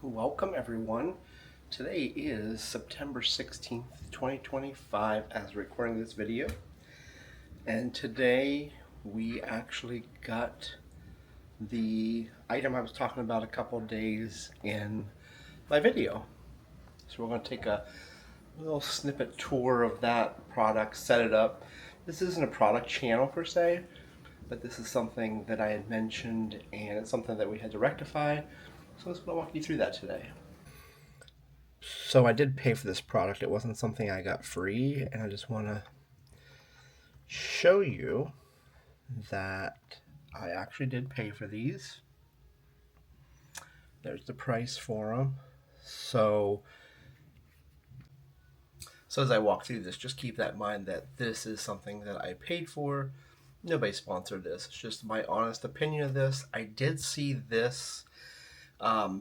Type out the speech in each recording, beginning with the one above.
Welcome everyone. Today is September 16th, 2025 as we're recording this video. And today we actually got the item I was talking about a couple of days in my video. So we're going to take a little snippet tour of that product, set it up. This isn't a product channel per se, but this is something that I had mentioned and it's something that we had to rectify. So I'm just going to walk you through that today. So I did pay for this product. It wasn't something I got free, and I just want to show you that I actually did pay for these. There's the price for them. So as I walk through this, just keep that in mind that this is something that I paid for. Nobody sponsored this. It's just my honest opinion of this. I did see this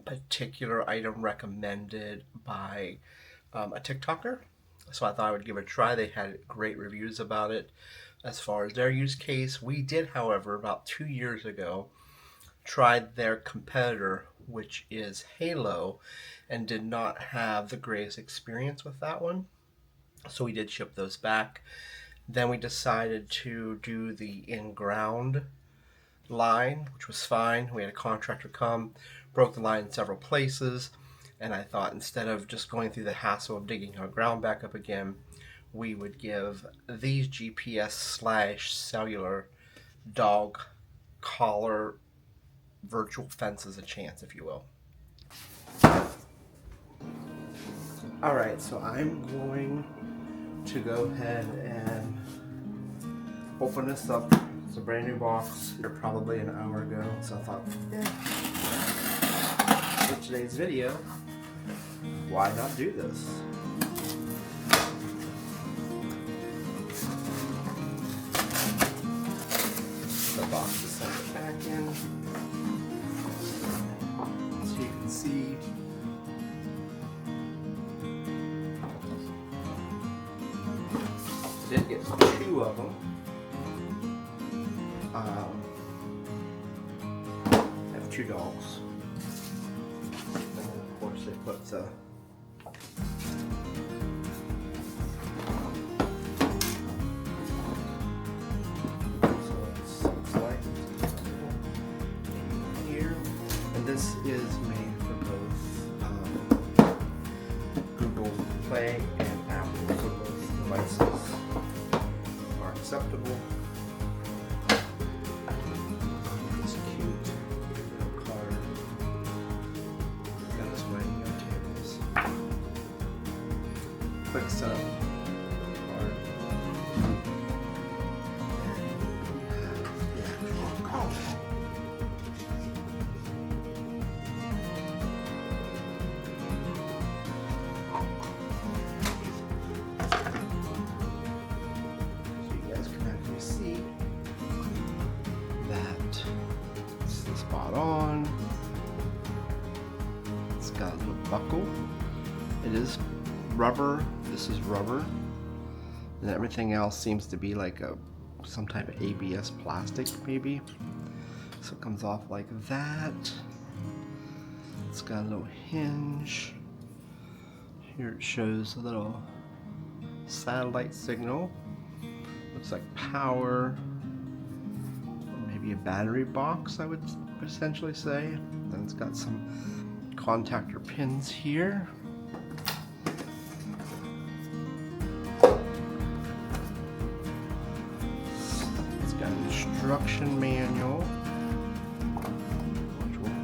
particular item recommended by a TikToker, so I thought I would give it a try. They had great reviews about it as far as their use case. We did, however, about 2 years ago, tried their competitor, which is Halo, and did not have the greatest experience with that one, so we did ship those back. Then we decided to do the in-ground line, which was fine. We had a contractor come, broke the line in several places, and I thought instead of just going through the hassle of digging our ground back up again, we would give these GPS/cellular dog collar virtual fences a chance, if you will. Alright, so I'm going to go ahead and open this up. It's a brand new box. They're probably an hour ago, so I thought, for today's video, why not do this? The box is sent back in, so you can see. I did get 2 of them. I have 2 dogs, and then of course they put so it's like here, and this is made for both Google Play and Apple, so both devices are acceptable. Quick setup card. And we have the actual collar. So you guys can actually see that it's the SpotOn. It's got a little buckle. It is rubber. This is rubber, and everything else seems to be like some type of ABS plastic, maybe. So it comes off like that. It's got a little hinge. Here it shows a little satellite signal. Looks like power, or maybe a battery box, I would essentially say. Then it's got some contactor pins here. Instruction manual, which will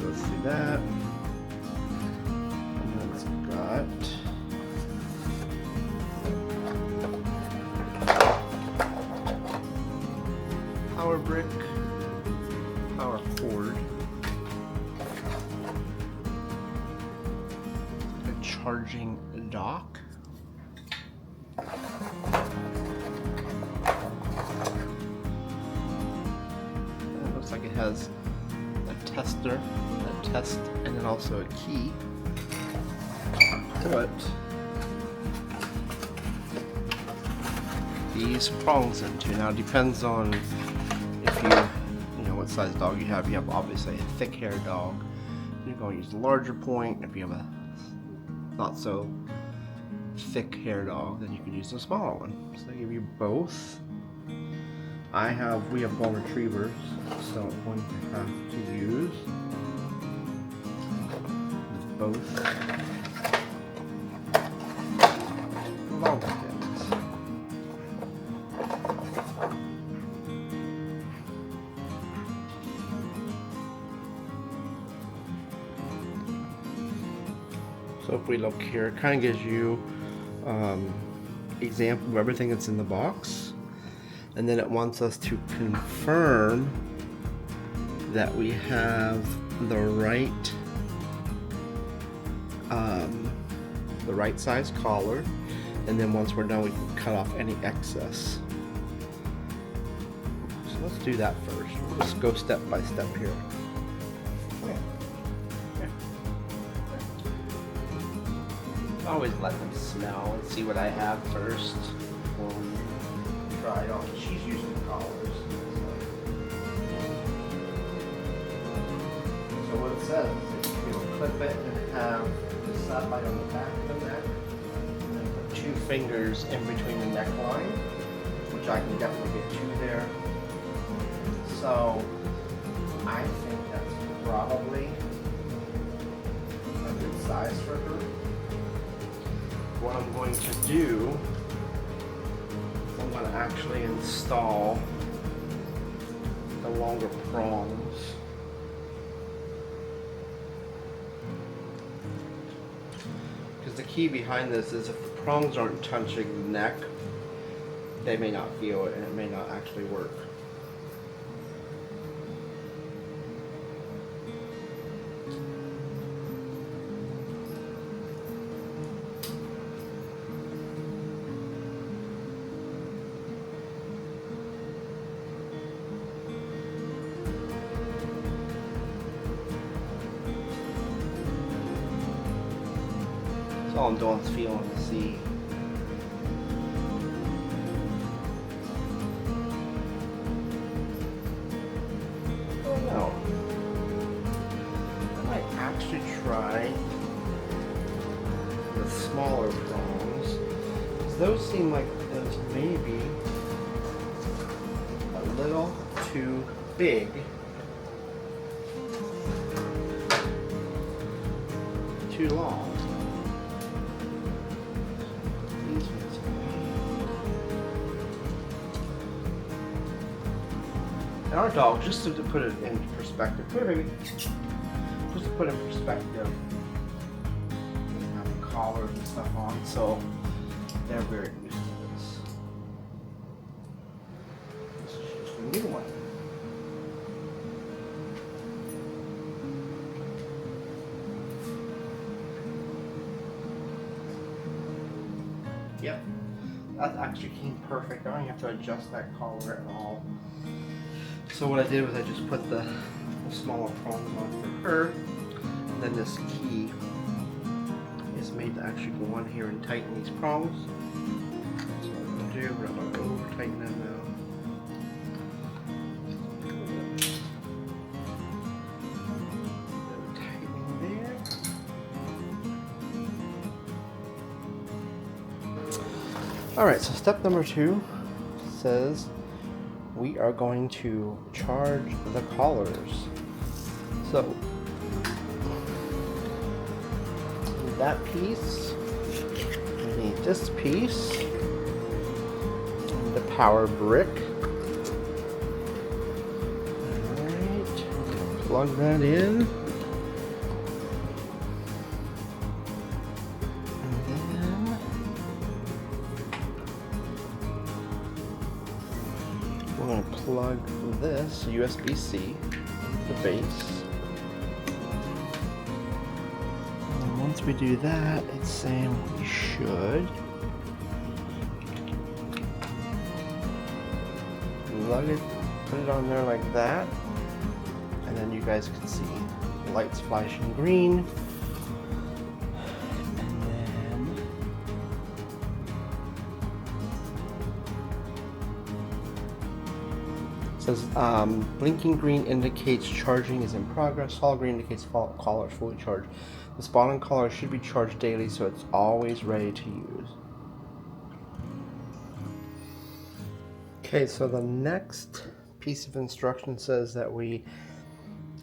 go through that, and then it's got power brick, power cord, a charging dock. Like it has a tester, a test, and then also a key to put these prongs into. Now it depends on if you know what size dog you have. You have obviously a thick haired dog, you're going to use the larger point. If you have a not so thick hair dog, then you can use the smaller one. So they give you both. We have golden retrievers, so I'm going to have to use both long pins. So if we look here, it kind of gives you example of everything that's in the box, and then it wants us to confirm that we have the right size collar, and then once we're done we can cut off any excess. So let's do that first. We'll just go step by step here. I always let them smell and see what I have first before we try it on. She's using the collars. So what it says is that you clip it and have the satellite on the back of the neck, and then put 2 fingers in between the neckline, which I can definitely get 2 there. So I think that's probably a good size for her. What I'm going to do, I'm going to actually install the longer prongs. Because the key behind this is if the prongs aren't touching the neck, they may not feel it and it may not actually work. All I'm doing is feeling to see. Oh no. I might actually try the smaller prongs, because those seem like those may be a little too big. Too long. And our dog, just to put it in perspective, just to put it in perspective, they have collars and stuff on, so they're very used to this. This is just a new one. Yep, that actually came perfect. I don't even have to adjust that collar at all. So what I did was I just put the smaller prongs on for her, and then this key is made to actually go on here and tighten these prongs. So what I'm going to do, we're not going to over tighten them now. Tightening there. Alright, so step number 2 says we are going to charge the collars. So that piece, we need this piece, and the power brick. Alright, plug that in. We're going to plug this USB-C, the base. And once we do that, it's saying we should plug it, put it on there like that, and then you guys can see the lights flashing green. says blinking green indicates charging is in progress. Solid green indicates collar is fully charged. The SpotOn Collar should be charged daily, so it's always ready to use. Okay, so the next piece of instruction says that we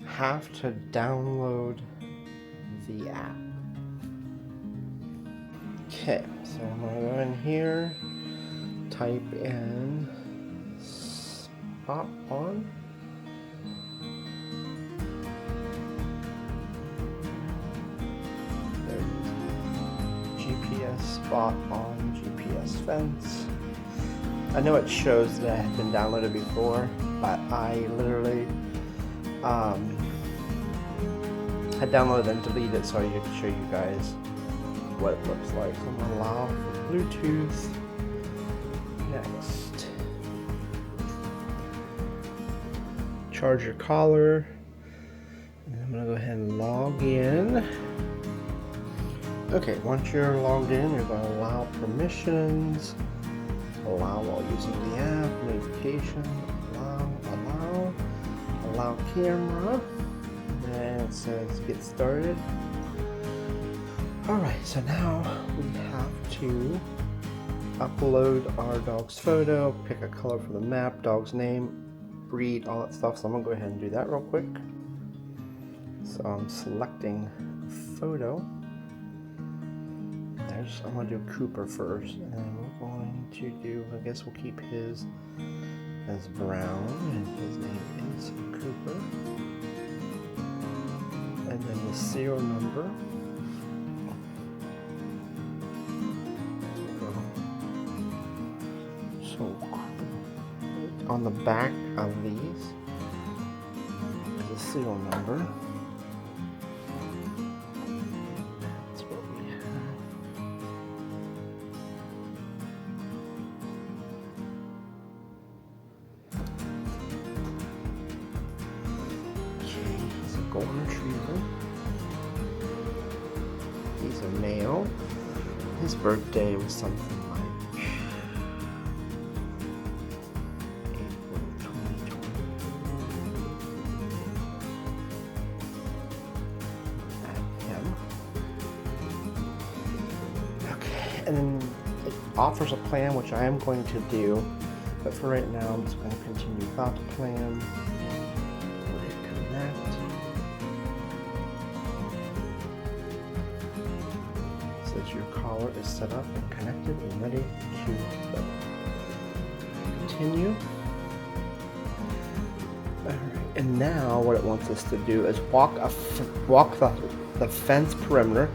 have to download the app. Okay, so I'm gonna go in here, type in SpotOn. GPS SpotOn GPS fence. I know it shows that it had been downloaded before, but I literally had downloaded and deleted it so I could show you guys what it looks like. So I'm gonna allow for Bluetooth. Next, charge your collar, and I'm gonna go ahead and log in. Okay, once you're logged in, you're going to allow permissions, allow while using the app, notification, allow camera, and it says get started. Alright, so now we have to upload our dog's photo, pick a color for the map, dog's name, breed, all that stuff. So I'm going to go ahead and do that real quick. So I'm selecting photo. I'm going to do Cooper first, and we're going to do, I guess we'll keep his as Brown, and his name is Cooper. And then the serial number. So on the back of these is the serial number. Golden Retriever. He's a male. His birthday was something like April 2020. Add him. Okay, and then it offers a plan, which I am going to do, but for right now I'm just going to continue without the plan. We'll hit connect. Your collar is set up and connected and ready to go. Continue. Alright, and now what it wants us to do is walk the fence perimeter,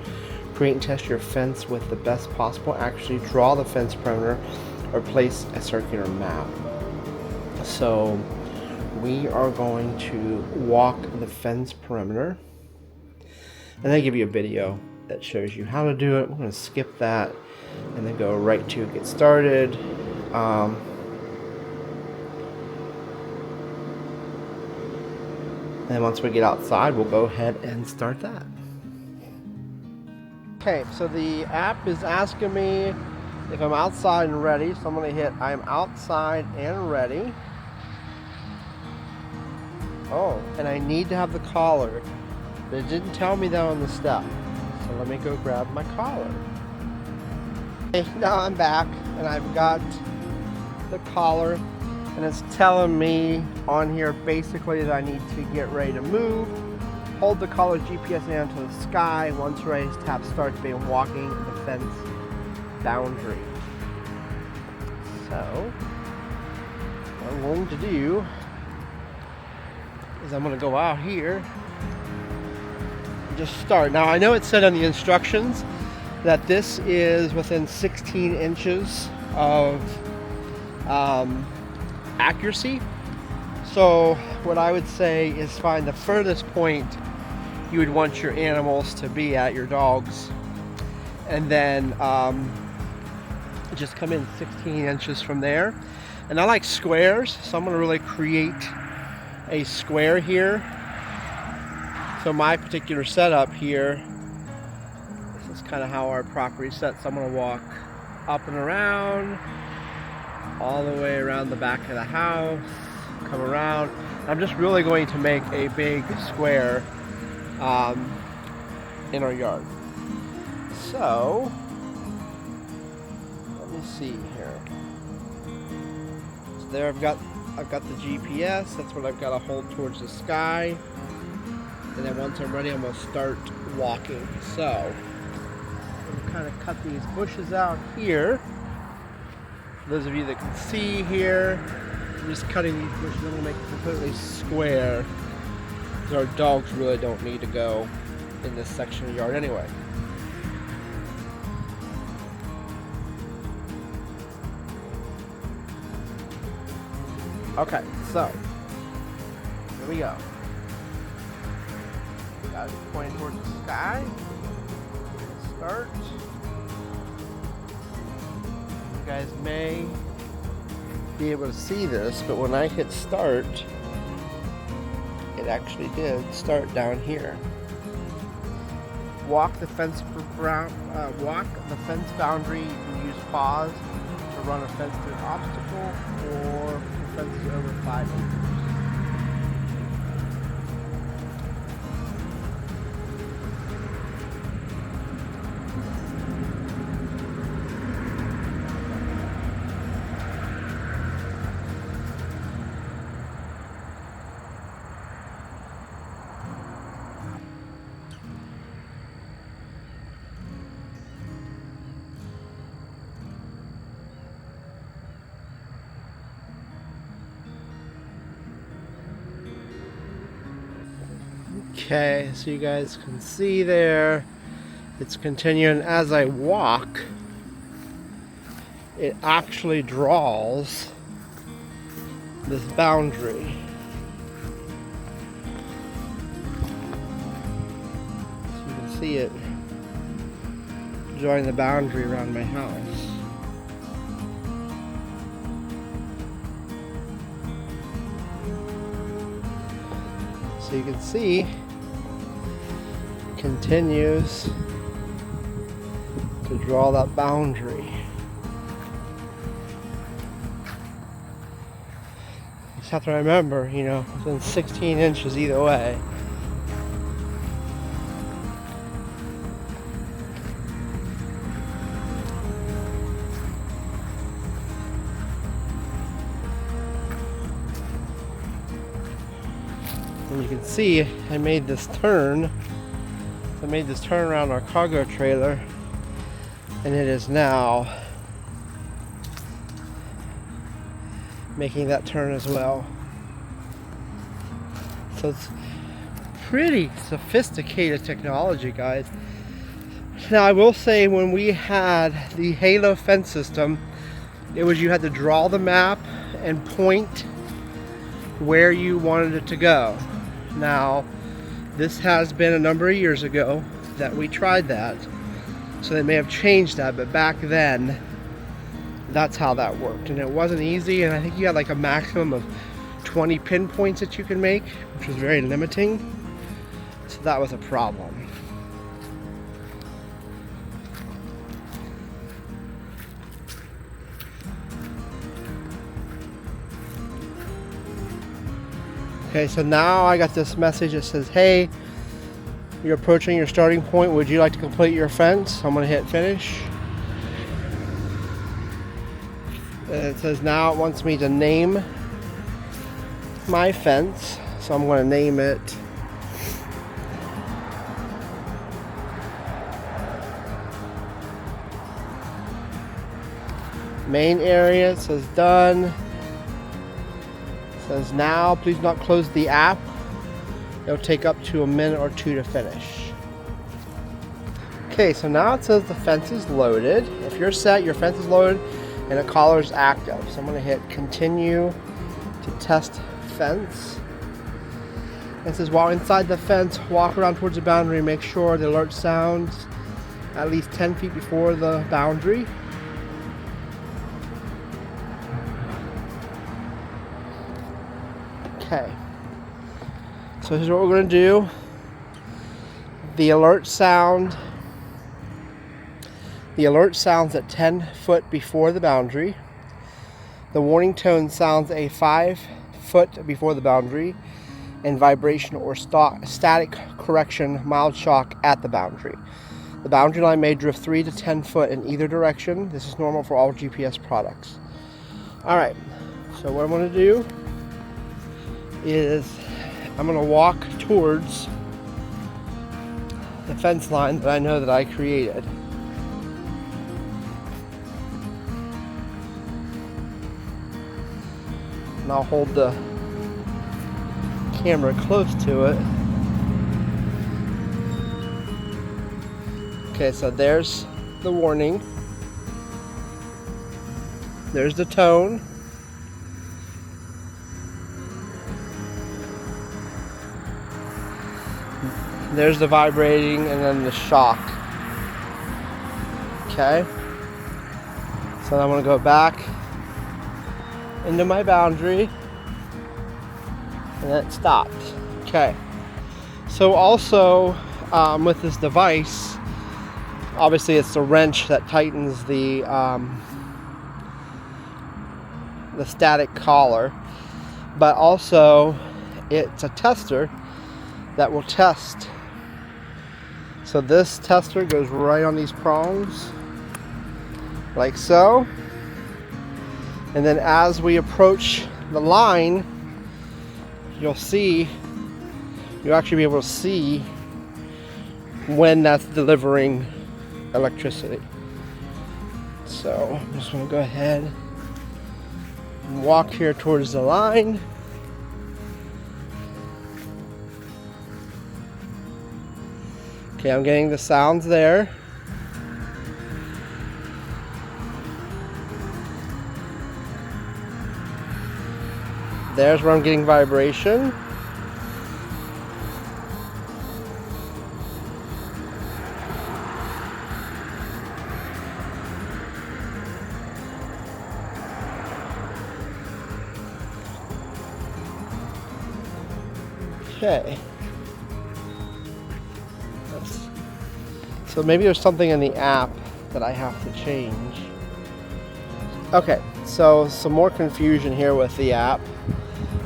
create and test your fence with the best possible accuracy, draw the fence perimeter, or place a circular map. So we are going to walk the fence perimeter, and they give you a video that shows you how to do it. We're going to skip that and then go right to get started. And once we get outside, we'll go ahead and start that. Okay, so the app is asking me if I'm outside and ready, so I'm going to hit I'm outside and ready. Oh, and I need to have the collar, but it didn't tell me that on the step. So let me go grab my collar. Okay, now I'm back and I've got the collar, and it's telling me on here basically that I need to get ready to move. Hold the collar GPS down to the sky. Once raised, tap start to begin walking the fence boundary. So what I'm going to do is I'm going to go out here. Just start. Now I know it said on the instructions that this is within 16 inches of accuracy. So what I would say is find the furthest point you would want your animals to be at, your dogs, and then just come in 16 inches from there. And I like squares, so I'm going to really create a square here. So my particular setup here, this is kind of how our property is set. So I'm going to walk up and around, all the way around the back of the house, come around. I'm just really going to make a big square in our yard. So let me see here. So there I've got the GPS. That's what I've got to hold towards the sky. And then once I'm ready, I'm going to start walking. So I'm kind of cut these bushes out here. For those of you that can see here, I'm just cutting these bushes. I'm going to make it completely square, because our dogs really don't need to go in this section of the yard anyway. Okay, so here we go. Got it pointing towards the sky. Start. You guys may be able to see this, but when I hit start, it actually did start down here. Walk the fence boundary. You can use pause to run a fence through an obstacle, or the fence is over 5 acres. Okay, so you guys can see there, it's continuing. As I walk, it actually draws this boundary. So you can see it drawing the boundary around my house. So you can see continues to draw that boundary. You just have to remember, you know, within 16 inches either way. And you can see I made this turn. I made this turn around our cargo trailer, and it is now making that turn as well. So it's pretty sophisticated technology, guys. Now I will say, when we had the Halo fence system, it was you had to draw the map and point where you wanted it to go. Now this has been a number of years ago that we tried that, so they may have changed that, but back then that's how that worked, and it wasn't easy, and I think you had like a maximum of 20 pinpoints that you can make, which was very limiting, so that was a problem. Okay, so now I got this message that says, hey, you're approaching your starting point. Would you like to complete your fence? I'm going to hit finish. And it says now it wants me to name my fence. So I'm going to name it main area. It says done. Says now, please do not close the app. It'll take up to a minute or two to finish. Okay, so now it says the fence is loaded. If you're set, your fence is loaded and the collar is active. So I'm going to hit continue to test fence. It says while inside the fence, walk around towards the boundary. Make sure the alert sounds at least 10 feet before the boundary. Okay, so here's what we're going to do. The alert sounds at 10 foot before the boundary. The warning tone sounds a 5 foot before the boundary, and vibration or static correction mild shock at the boundary. The boundary line may drift 3 to 10 foot in either direction. This is normal for all GPS products. Alright, so what I'm going to do is I'm going to walk towards the fence line that I know that I created. And I'll hold the camera close to it. Okay, so there's the warning. There's the tone. There's the vibrating, and then the shock. Okay. So I'm going to go back into my boundary, and it stopped. Okay. So also with this device, obviously it's the wrench that tightens the static collar, but also it's a tester that will test. So this tester goes right on these prongs, like so. And then as we approach the line, you'll actually be able to see when that's delivering electricity. So I'm just going to go ahead and walk here towards the line. Okay, I'm getting the sounds there. There's where I'm getting vibration. Okay. So maybe there's something in the app that I have to change. Okay, so some more confusion here with the app.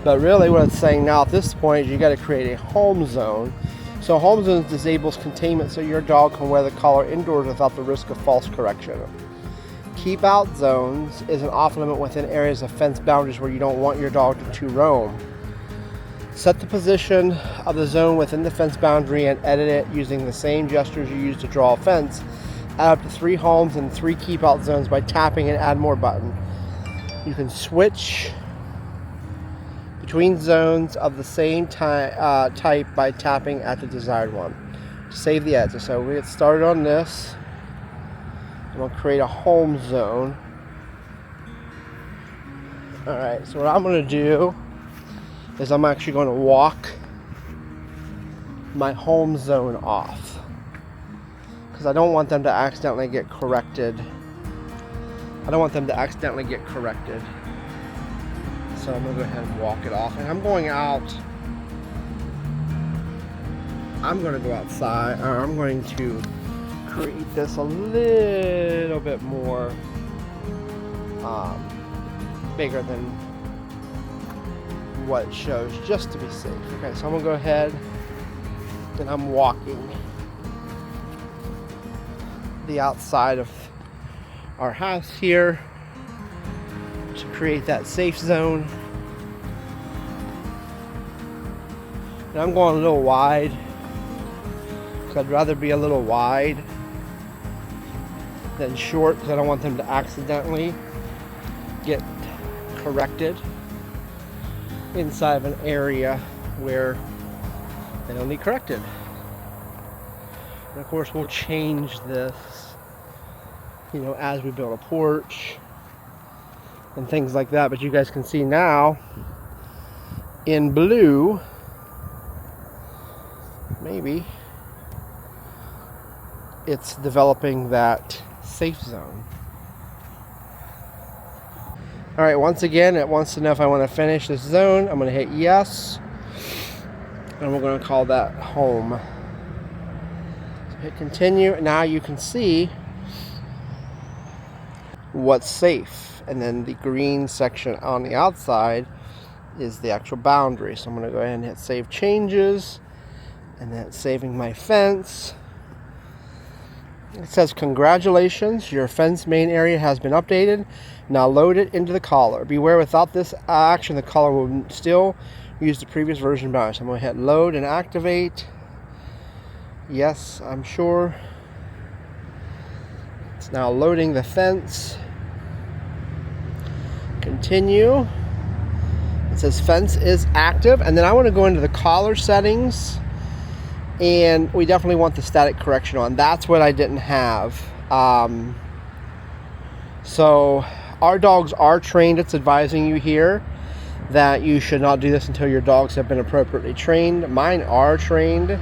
But really what it's saying now at this point is you got to create a home zone. So home zone disables containment so your dog can wear the collar indoors without the risk of false correction. Keep out zones is an off limit within areas of fence boundaries where you don't want your dog to roam. Set the position of the zone within the fence boundary and edit it using the same gestures you use to draw a fence. Add up to 3 homes and 3 keep out zones by tapping and add more button. You can switch between zones of the same type by tapping at the desired one. Save the edges. So we get started on this. I'm going to create a home zone. Alright, so what I'm going to do is I'm actually going to walk my home zone off, because I don't want them to accidentally get corrected. So I'm going to go ahead and walk it off, and I'm going out. I'm going to go outside, or I'm going to create this a little bit more bigger than what it shows, just to be safe. Okay, so I'm gonna go ahead and I'm walking the outside of our house here to create that safe zone. And I'm going a little wide because I'd rather be a little wide than short, because I don't want them to accidentally get corrected inside of an area where they don't need corrected. And of course we'll change this, as we build a porch and things like that. But you guys can see now in blue, maybe it's developing that safe zone. Alright, once again, it wants to know if I want to finish this zone. I'm going to hit yes, and we're going to call that home. So hit continue, and now you can see what's safe. And then the green section on the outside is the actual boundary. So I'm going to go ahead and hit save changes, and then it's saving my fence. It says, congratulations, your fence main area has been updated. Now load it into the collar. Beware, without this action, the collar will still use the previous version boundary. So I'm going to hit load and activate. Yes, I'm sure. It's now loading the fence. Continue. It says fence is active. And then I want to go into the collar settings. And we definitely want the static correction on. That's what I didn't have. So our dogs are trained. It's advising you here that you should not do this until your dogs have been appropriately trained. Mine are trained.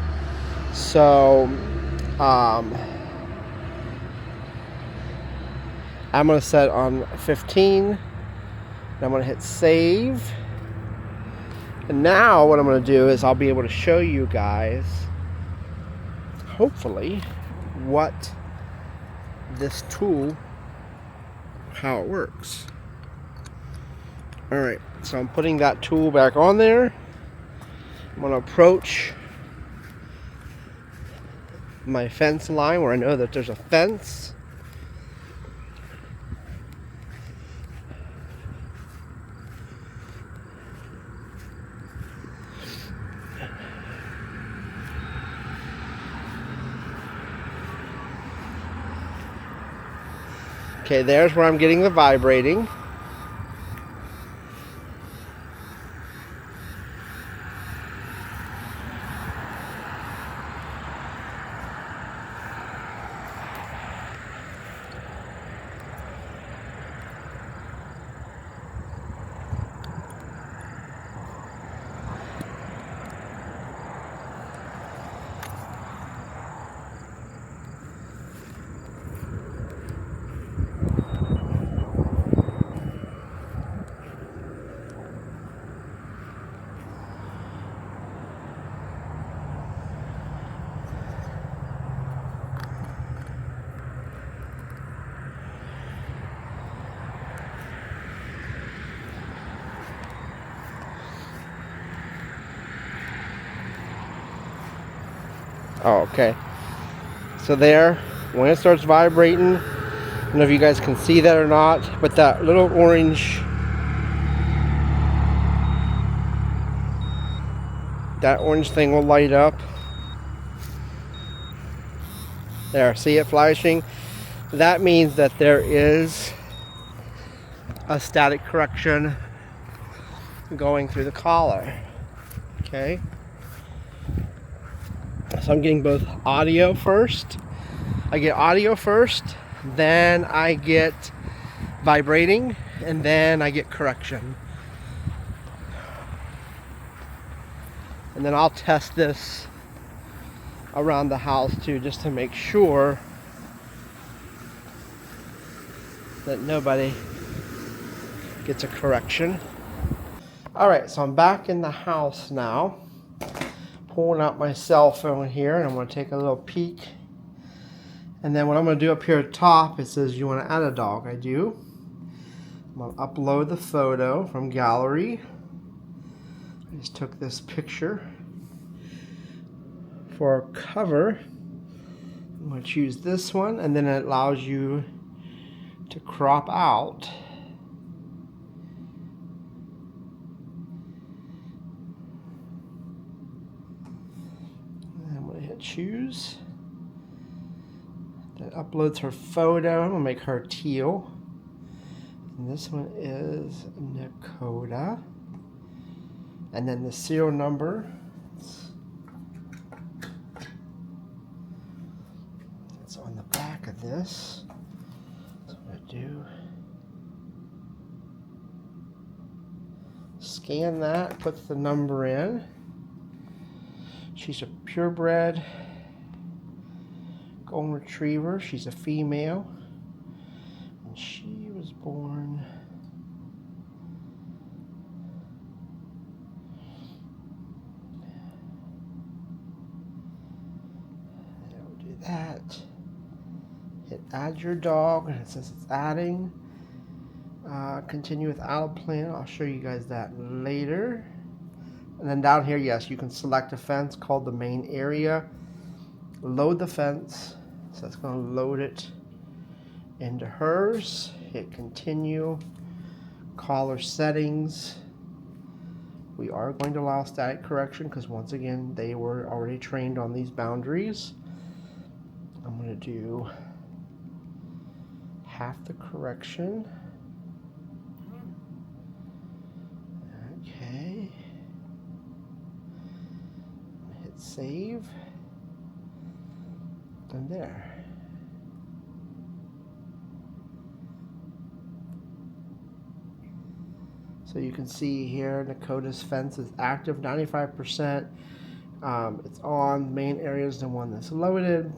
So I'm going to set on 15. And I'm going to hit save. And now what I'm going to do is I'll be able to show you guys, hopefully, what this tool, how it works. Alright, so I'm putting that tool back on there. I'm going to approach my fence line where I know that there's a fence. Okay, there's where I'm getting the vibrating. Oh, okay. So there, when it starts vibrating, I don't know if you guys can see that or not, but that little orange, thing will light up. There, see it flashing? That means that there is a static correction going through the collar. Okay? So I'm getting both audio first. I get audio first, then I get vibrating, and then I get correction. And then I'll test this around the house too, just to make sure that nobody gets a correction. Alright, so I'm back in the house now. Pulling out my cell phone here, and I'm going to take a little peek. And then what I'm going to do up here at the top, it says you want to add a dog. I do. I'm going to upload the photo from gallery. I just took this picture for a cover. I'm going to choose this one, and then it allows you to crop out. Choose. That uploads her photo. I'm gonna make her teal. And this one is Nakota. And then the serial number. It's on the back of this. So I'm gonna do. Scan that, puts the number in. She's a purebred golden retriever. She's a female. And she was born we'll do that. Hit add your dog, and it says it's adding. Continue without a plan. I'll show you guys that later. And then down here, yes, you can select a fence called the main area. Load the fence. So it's going to load it into hers. Hit continue. Collar settings. We are going to allow static correction because once again, they were already trained on these boundaries. I'm going to do half the correction. Okay. Hit save. And there. So you can see here Dakota's fence is active 95%. It's on. Main area is the one that's loaded.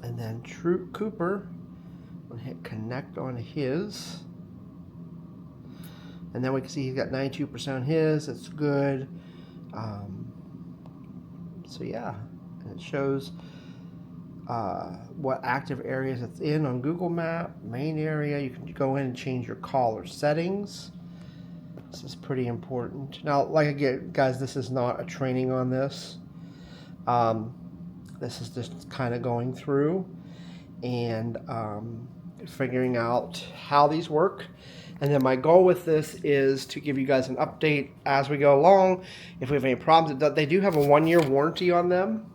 And then Cooper, I'm going to hit connect on his. And then we can see he's got 92% on his. It's good. So yeah, and it shows what active areas it's in on Google Map. Main area, you can go in and change your collar settings. This is pretty important. Now, like again, guys, this is not a training on this. This is just kind of going through and figuring out how these work. And then my goal with this is to give you guys an update as we go along. If we have any problems, they do have a 1-year warranty on them.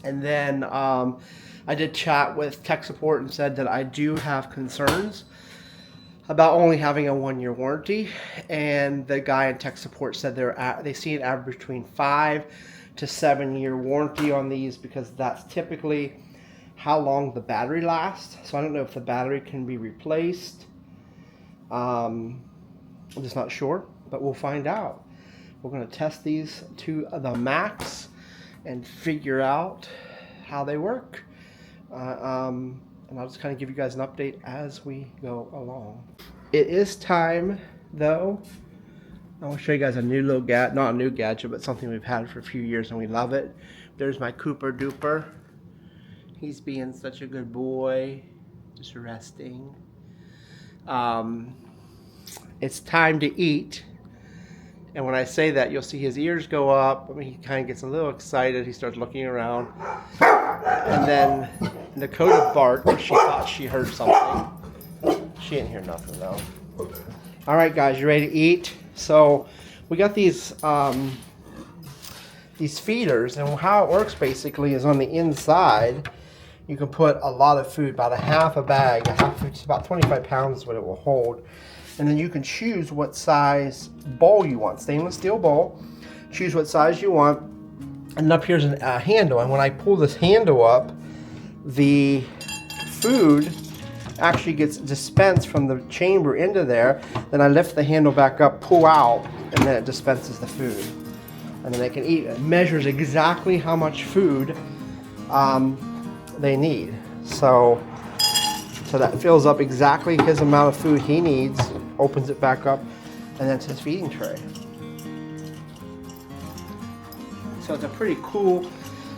And then I did chat with tech support and said that I do have concerns about only having a 1-year warranty, and the guy in tech support said they see an average between 5 to 7 year warranty on these because that's typically how long the battery lasts. So I don't know if the battery can be replaced. I'm just not sure, but we'll find out. We're going to test these to the max and figure out how they work. And I'll just kind of give you guys an update as we go along. It is time, though. I want to show you guys a new little gadget, not a new gadget, but something we've had for a few years and we love it. There's my Cooper Duper. He's being such a good boy, just resting. It's time to eat. And when I say that, you'll see his ears go up. I mean, he kind of gets a little excited. He starts looking around. And then Dakota barked. She thought she heard something. She didn't hear nothing, though. All right, guys, you ready to eat? So we got these feeders, and how it works basically is on the inside, you can put a lot of food, about a half a bag. It's about 25 pounds is what it will hold. And then you can choose what size bowl you want. Stainless steel bowl. Choose what size you want. And up here's a handle. And when I pull this handle up, the food actually gets dispensed from the chamber into there. Then I lift the handle back up, pull out, and then it dispenses the food. And then they can eat. It measures exactly how much food they need. So that fills up exactly his amount of food he needs, opens it back up, and that's his feeding tray. So it's a pretty cool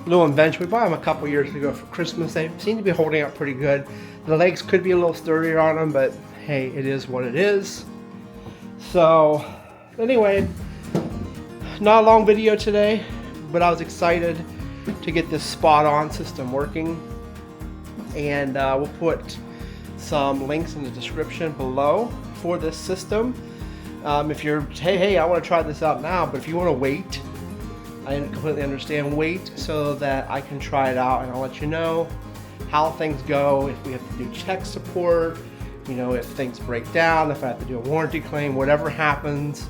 little invention. We bought them a couple years ago for Christmas. They seem to be holding up pretty good. The legs could be a little sturdier on them, but hey, it is what it is. So anyway, not a long video today, but I was excited to get this SpotOn system working. And we'll put some links in the description below for this system. If you're, hey, I want to try this out now, but if you want to wait, I completely understand. Wait so that I can try it out, and I'll let you know how things go, if we have to do tech support, you know, if things break down, if I have to do a warranty claim, whatever happens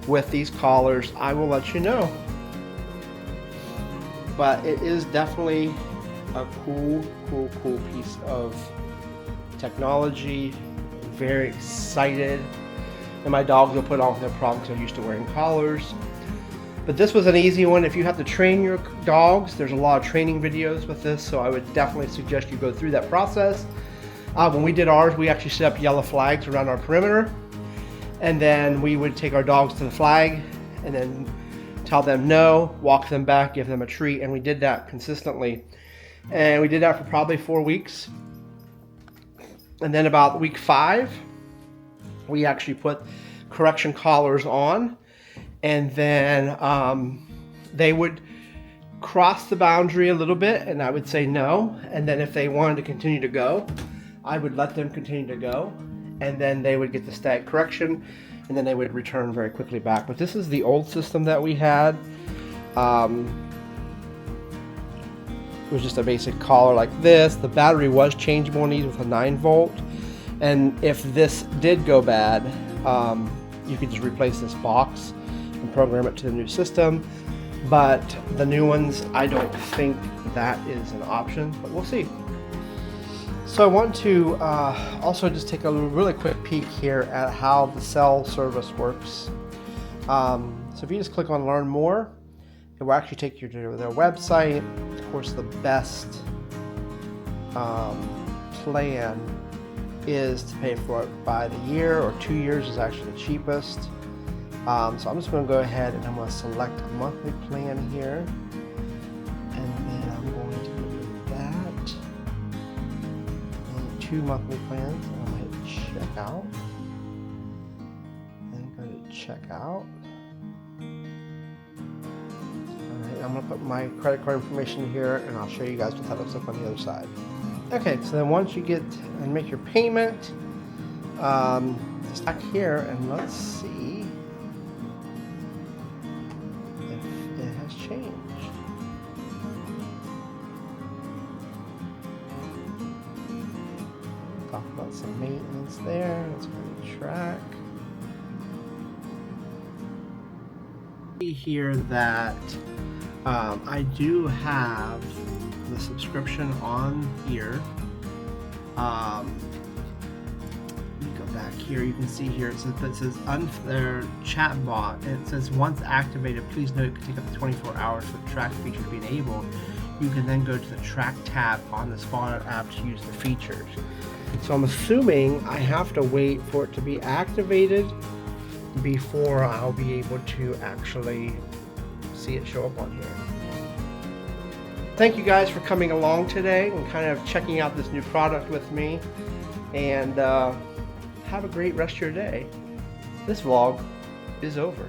with these collars, I will let you know. But it is definitely a cool piece of technology. Very excited. And my dogs will put on their problem because they're used to wearing collars. But this was an easy one. If you have to train your dogs, there's a lot of training videos with this, so I would definitely suggest you go through that process. When we did ours, we actually set up yellow flags around our perimeter, and then we would take our dogs to the flag and then tell them no, walk them back, give them a treat, and we did that consistently. And we did that for probably 4 weeks. And then about week 5, we actually put correction collars on, and then they would cross the boundary a little bit and I would say no, and then if they wanted to continue to go, I would let them continue to go, and then they would get the static correction, and then they would return very quickly back. But this is the old system that we had. It was just a basic collar like this. The battery was changeable on these with a 9-volt, and if this did go bad, you could just replace this box and program it to the new system. But the new ones, I don't think that is an option, but we'll see. So I want to also just take a really quick peek here at how the cell service works. So if you just click on Learn More, it will actually take you to their website. Of course, the best plan is to pay for it by the year, or 2 years is actually the cheapest. So I'm just going to go ahead and I'm going to select a monthly plan here, and then I'm going to do that, and 2 monthly plans, and I'm going to hit check out, and go to check out. Alright, I'm going to put my credit card information here, and I'll show you guys what that looks like on the other side. Okay, so then once you get and make your payment, just back here, and let's see change. Talk about some maintenance there. Let's go to track. See here that I do have the subscription on here. Go back here, you can see here it says their chat bot, and it says once activated, please note it could take up to 24 hours for the track feature to be enabled. You can then go to the track tab on the SpotOn app to use the features. So I'm assuming I have to wait for it to be activated before I'll be able to actually see it show up on here. Thank you guys for coming along today and kind of checking out this new product with me, and have a great rest of your day. This vlog is over.